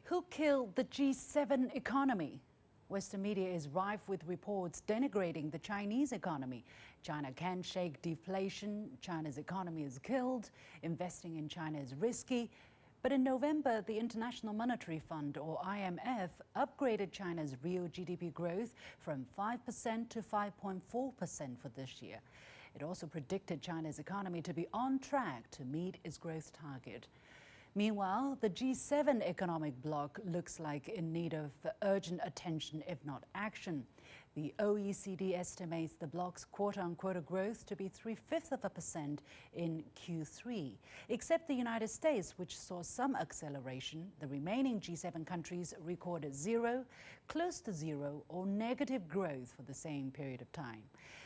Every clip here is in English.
Who killed the G7 economy? Western media is rife with reports denigrating the Chinese economy. China can't shake deflation. China's economy is killed. Investing in China is risky. But in November, the International Monetary Fund, or IMF, upgraded China's real GDP growth from 5% to 5.4% for this year. It also predicted China's economy to be on track to meet its growth target. Meanwhile, the G7 economic bloc looks like in need of urgent attention, if not action. The OECD estimates the bloc's quote-unquote growth to be 0.75% in Q3. Except the United States, which saw some acceleration, the remaining G7 countries recorded zero, close to zero, or negative growth for the same period of time.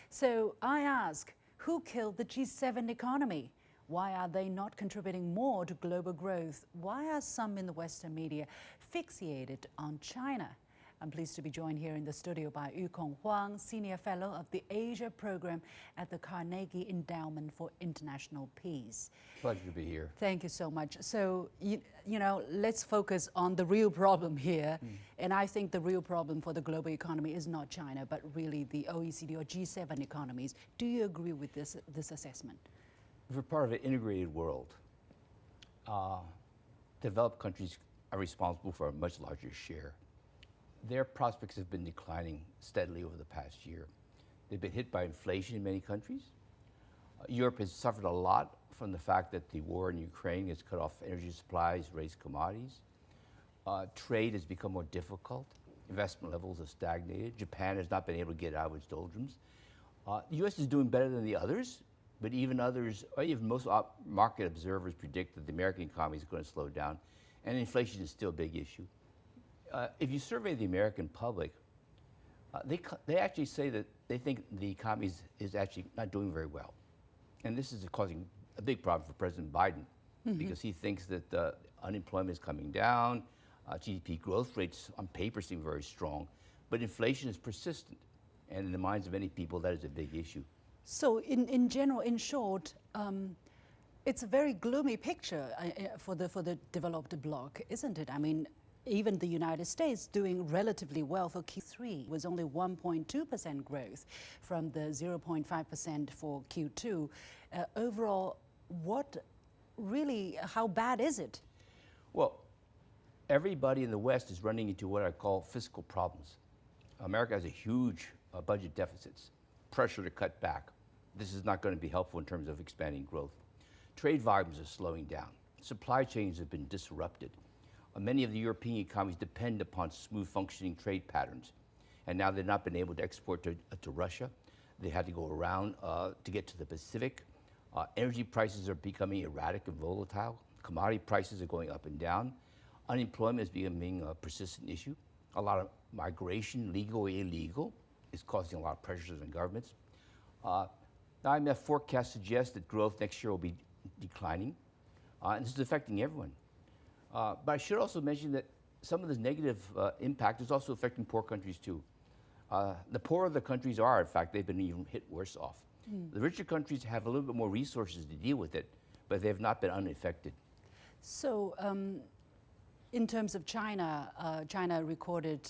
So I ask, who killed the G7 economy? Why are they not contributing more to global growth? Why are some in the Western media fixated on China? I'm pleased to be joined here in the studio by Yukong Huang, Senior Fellow of the Asia Program at the Carnegie Endowment for International Peace. Pleasure to be here. Thank you so much. So, you know, let's focus on the real problem here. And I think the real problem for the global economy is not China, but really the OECD or G7 economies. Do you agree with this assessment? We're part of an integrated world. Developed countries are responsible for a much larger share. Their prospects have been declining steadily over the past year. They've been hit by inflation in many countries. Europe has suffered a lot from the fact that the war in Ukraine has cut off energy supplies, raised commodities. Trade has become more difficult. Investment levels have stagnated. Japan has not been able to get out of its doldrums. The U.S. is doing better than the others, but even others, or even most market observers predict that the American economy is going to slow down, and inflation is still a big issue. If you survey the American public, they actually say that they think the economy is actually not doing very well. And this is causing a big problem for President Biden because he thinks that unemployment is coming down, GDP growth rates on paper seem very strong, but inflation is persistent. And in the minds of many people, that is a big issue. So in general, in short, it's a very gloomy picture for the developed bloc, isn't it? I mean, even the United States doing relatively well for Q3 was only 1.2% growth from the 0.5% for Q2. Overall, how bad is it? Well, everybody in the West is running into what I call fiscal problems. America has a huge budget deficits, pressure to cut back. This is not going to be helpful in terms of expanding growth. Trade volumes are slowing down. Supply chains have been disrupted. Many of the European economies depend upon smooth functioning trade patterns. And now they've not been able to export to Russia. They had to go around to get to the Pacific. Energy prices are becoming erratic and volatile. Commodity prices are going up and down. Unemployment is becoming a persistent issue. A lot of migration, legal or illegal, is causing a lot of pressures on governments. The IMF forecast suggests that growth next year will be declining. And this is affecting everyone. But I should also mention that some of this negative impact is also affecting poor countries too. The poorer the countries are, in fact, they've been even hit worse off. The richer countries have a little bit more resources to deal with it, but they have not been unaffected. So in terms of China, China recorded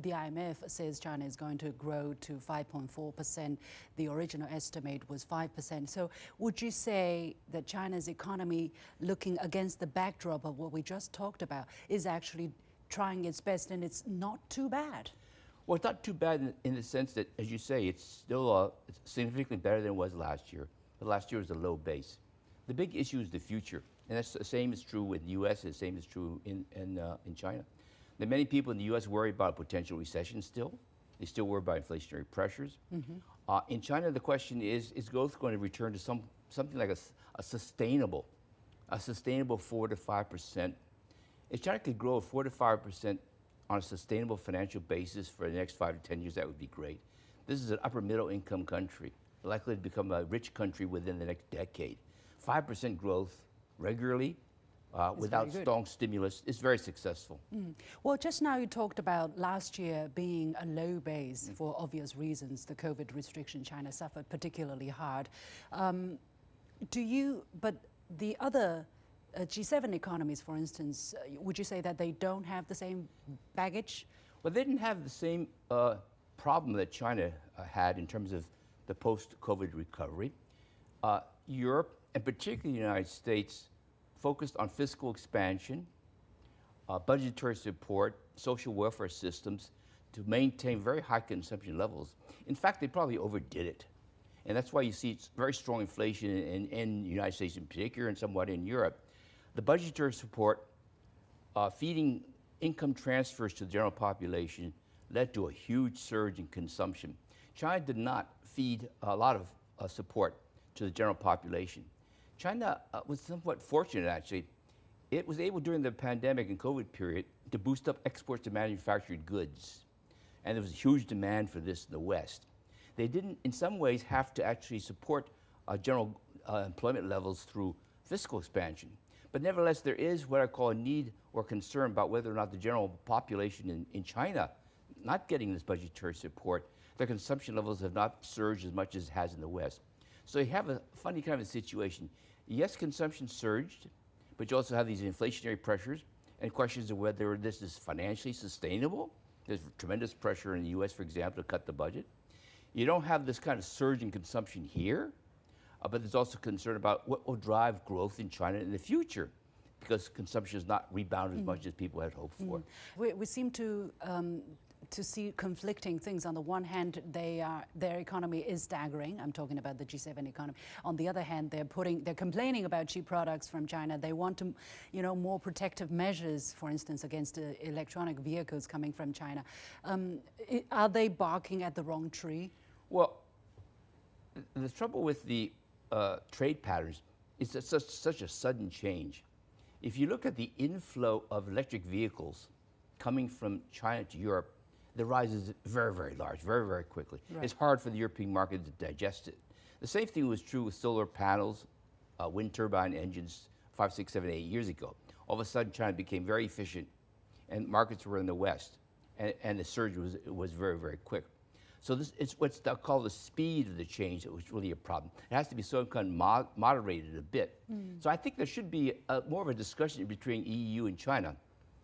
the IMF says China is going to grow to 5.4%. The original estimate was 5%. So would you say that China's economy, looking against the backdrop of what we just talked about, is actually trying its best and it's not too bad? Well, it's not too bad in the sense that, as you say, it's still significantly better than it was last year. But last year was a low base. The big issue is the future. And that's the same is true with the U.S., the same is true in China. Now, many people in the U.S. worry about a potential recession still. They still worry about inflationary pressures. In China, the question is growth going to return to something like a sustainable 4 to 5%? If China could grow 4 to 5% on a sustainable financial basis for the next 5 to 10 years, that would be great. This is an upper middle income country, likely to become a rich country within the next decade. 5% growth regularly, without strong stimulus, is very successful. Well, just now you talked about last year being a low base for obvious reasons. The COVID restriction China suffered particularly hard. But the other G7 economies, for instance, would you say that they don't have the same baggage? Well, they didn't have the same problem that China had in terms of the post-COVID recovery. Europe, and particularly the United States, focused on fiscal expansion, budgetary support, social welfare systems to maintain very high consumption levels. In fact, they probably overdid it. And that's why you see very strong inflation in the United States in particular and somewhat in Europe. The budgetary support, feeding income transfers to the general population led to a huge surge in consumption. China did not feed a lot of support to the general population. China was somewhat fortunate, actually. It was able during the pandemic and COVID period to boost up exports of manufactured goods. And there was a huge demand for this in the West. They didn't, in some ways, have to actually support general employment levels through fiscal expansion. But nevertheless, there is what I call a need or concern about whether or not the general population in China not getting this budgetary support, their consumption levels have not surged as much as it has in the West. So you have a funny kind of a situation. Yes, consumption surged, but you also have these inflationary pressures and questions of whether this is financially sustainable. There's tremendous pressure in the US, for example, to cut the budget. You don't have this kind of surge in consumption here, but there's also concern about what will drive growth in China in the future, because consumption has not rebounded as much as people had hoped for. We seem to see conflicting things. On the one hand, their economy is staggering. I'm talking about the G7 economy. On the other hand, they're complaining about cheap products from China. They want to, more protective measures, for instance, against electronic vehicles coming from China. Are they barking at the wrong tree? Well, the trouble with the trade patterns is that such a sudden change. If you look at the inflow of electric vehicles coming from China to Europe, the rise is very, very large, very, very quickly. Right. It's hard for the European market to digest it. The same thing was true with solar panels, wind turbine engines 5, 6, 7, 8 years ago. All of a sudden, China became very efficient, and markets were in the West, and the surge was very, very quick. So it's what's called the speed of the change that was really a problem. It has to be so kind of moderated a bit. So I think there should be more of a discussion between EU and China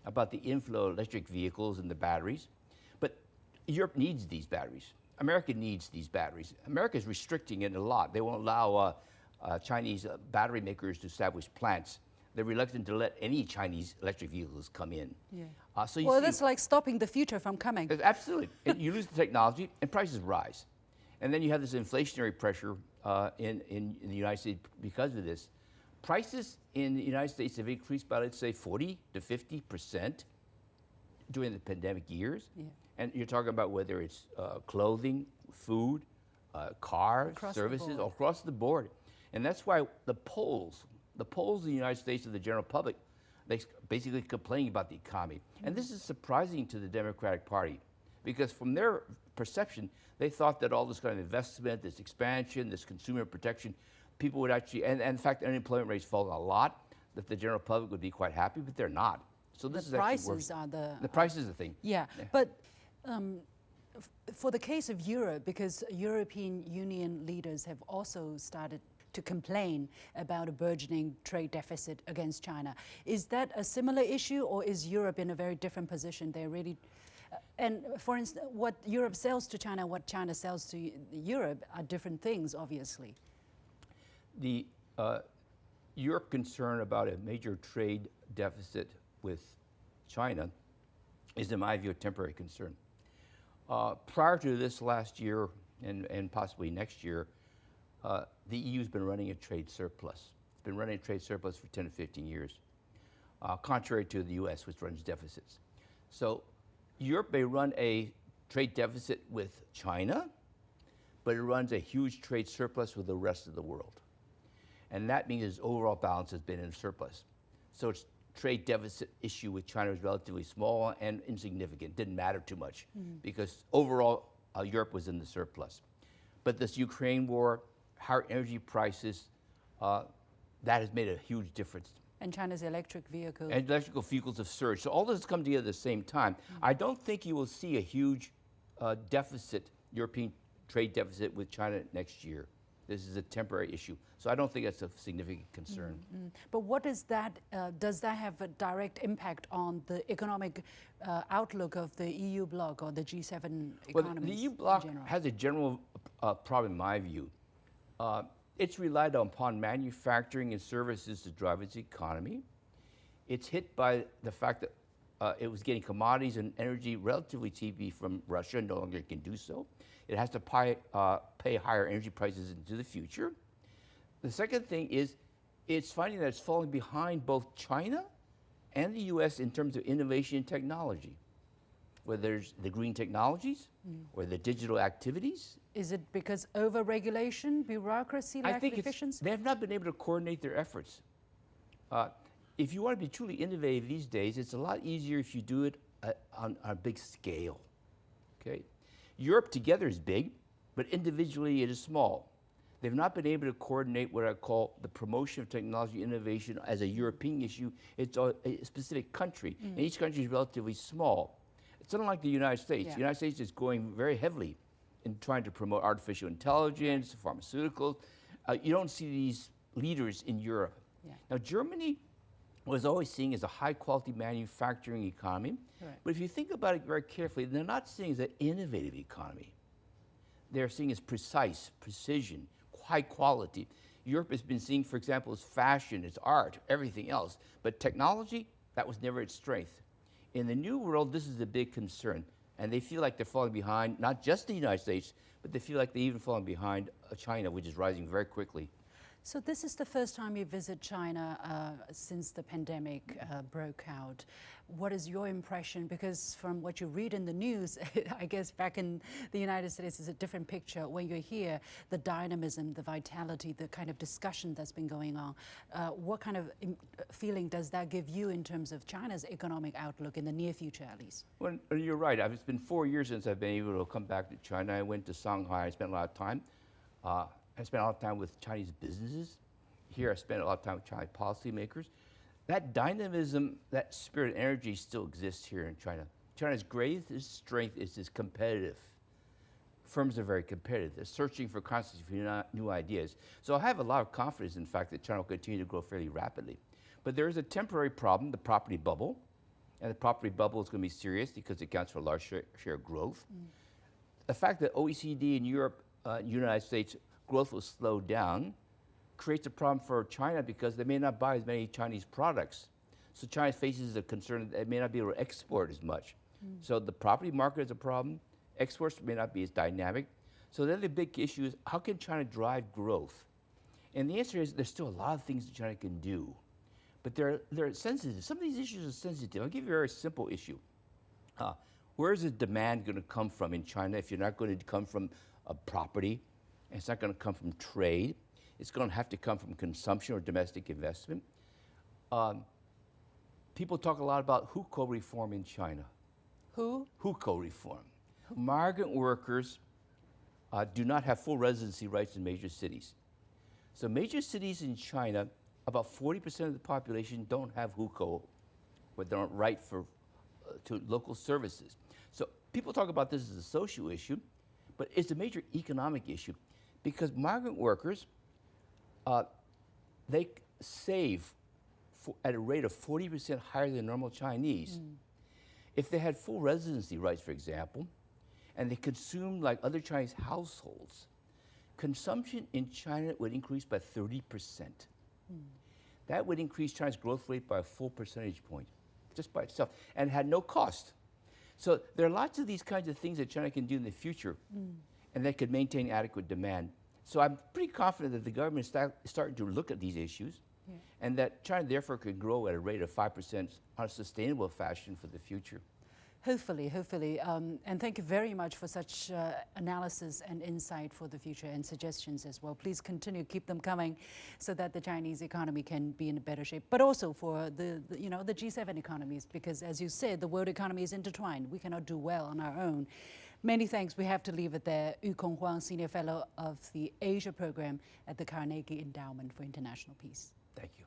about the inflow of electric vehicles and the batteries. But Europe needs these batteries. America needs these batteries. America is restricting it a lot. They won't allow Chinese battery makers to establish plants. They're reluctant to let any Chinese electric vehicles come in. Yeah. So that's like stopping the future from coming. Absolutely. You lose the technology and prices rise. And then you have this inflationary pressure in the United States because of this. Prices in the United States have increased by, let's say, 40 to 50% during the pandemic years. Yeah. And you're talking about whether it's clothing, food, cars, services, all across the board. And that's why the polls in the United States of the general public, they basically complain about the economy. And this is surprising to the Democratic Party, because from their perception, they thought that all this kind of investment, this expansion, this consumer protection, people would actually, and in fact, unemployment rates fallen a lot, that the general public would be quite happy, but they're not. So this is actually worse. The price is the thing. Yeah. But for the case of Europe, because European Union leaders have also started to complain about a burgeoning trade deficit against China. Is that a similar issue, or is Europe in a very different position? They're really, and for instance, what Europe sells to China, what China sells to Europe are different things, obviously. The Europe concern about a major trade deficit with China is, in my view, a temporary concern. Prior to this last year and possibly next year, the EU's been running a trade surplus. It's been running a trade surplus for 10 to 15 years, contrary to the US, which runs deficits. So Europe may run a trade deficit with China, but it runs a huge trade surplus with the rest of the world. And that means its overall balance has been in surplus. So its trade deficit issue with China is relatively small and insignificant. Didn't matter too much because overall Europe was in the surplus. But this Ukraine war, higher energy prices, that has made a huge difference. And China's electric vehicles. And electrical vehicles have surged. So all this has come together at the same time. I don't think you will see a huge deficit, European trade deficit with China next year. This is a temporary issue. So I don't think that's a significant concern. But what does that have a direct impact on the economic outlook of the EU bloc or the G7 economies? Well, the EU bloc has a general problem in my view. It's relied upon manufacturing and services to drive its economy. It's hit by the fact that it was getting commodities and energy relatively cheaply from Russia, no longer can do so. It has to pay higher energy prices into the future. The second thing is it's finding that it's falling behind both China and the US in terms of innovation and technology, whether there's the green technologies or the digital activities. Is it because over-regulation, bureaucracy, lack of efficiency? They have not been able to coordinate their efforts. If you want to be truly innovative these days, it's a lot easier if you do it on a big scale. Okay? Europe together is big, but individually it is small. They've not been able to coordinate what I call the promotion of technology innovation as a European issue. It's a specific country, and each country is relatively small. It's unlike the United States. Yeah. The United States is going very heavily in trying to promote artificial intelligence, pharmaceuticals. You don't see these leaders in Europe. Yeah. Now, Germany was always seen as a high-quality manufacturing economy. Right. But if you think about it very carefully, they're not seen as an innovative economy. They're seen as precise, precision, high quality. Europe has been seen, for example, as fashion, as art, everything else. But technology, that was never its strength. In the new world, this is a big concern. And they feel like they're falling behind, not just the United States, but they feel like they're even falling behind China, which is rising very quickly. So this is the first time you visit China since the pandemic broke out. What is your impression? Because from what you read in the news, I guess back in the United States is a different picture. When you're here, the dynamism, the vitality, the kind of discussion that's been going on, what kind of feeling does that give you in terms of China's economic outlook in the near future, at least? Well, you're right. It's been 4 years since I've been able to come back to China. I went to Shanghai. I spent a lot of time. I spent a lot of time with Chinese businesses. Here, I spent a lot of time with Chinese policymakers. That dynamism, that spirit and energy still exists here in China. China's greatest strength is its competitive. Firms are very competitive. They're searching for constantly new ideas. So I have a lot of confidence in the fact that China will continue to grow fairly rapidly. But there is a temporary problem, the property bubble. And the property bubble is going to be serious because it accounts for a large share of growth. The fact that OECD and Europe, United States, growth will slow down creates a problem for China because they may not buy as many Chinese products. So China faces a concern that they may not be able to export as much. So the property market is a problem. Exports may not be as dynamic. So then the big issue is how can China drive growth? And the answer is there's still a lot of things that China can do. But they're sensitive. Some of these issues are sensitive. I'll give you a very simple issue. Where is the demand going to come from in China if you're not going to come from a property? And it's not going to come from trade. It's going to have to come from consumption or domestic investment. People talk a lot about hukou reform in China. Who? Hukou reform. Migrant workers do not have full residency rights in major cities. So major cities in China, about 40% of the population don't have hukou, or they don't right to local services. So people talk about this as a social issue, but it's a major economic issue. Because migrant workers, they save at a rate of 40% higher than normal Chinese. If they had full residency rights, for example, and they consumed like other Chinese households, consumption in China would increase by 30%. That would increase China's growth rate by a full percentage point, just by itself, and had no cost. So there are lots of these kinds of things that China can do in the future. And that could maintain adequate demand. So I'm pretty confident that the government is starting to look at these issues and that China therefore could grow at a rate of 5% on a sustainable fashion for the future. Hopefully. And thank you very much for such analysis and insight for the future and suggestions as well. Please continue, keep them coming so that the Chinese economy can be in a better shape, but also for the G7 economies, because as you said, the world economy is intertwined. We cannot do well on our own. Many thanks. We have to leave it there. Yu Kong Huang, Senior Fellow of the Asia Program at the Carnegie Endowment for International Peace. Thank you.